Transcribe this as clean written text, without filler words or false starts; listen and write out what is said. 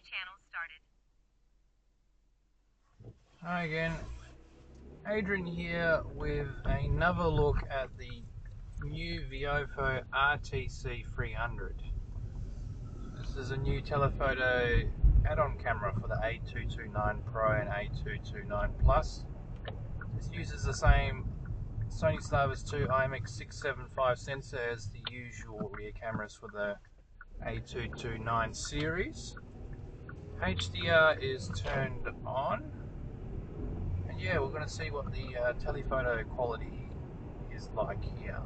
channel started. Hi again, Adrian here with another look at the new Viofo RTC300. This is a new telephoto add-on camera for the A229 Pro and A229 Plus. This uses the same Sony Starvis 2 IMX675 sensor as the usual rear cameras for the A229 series. HDR is turned on. And yeah, we're going to see what the telephoto quality is like here.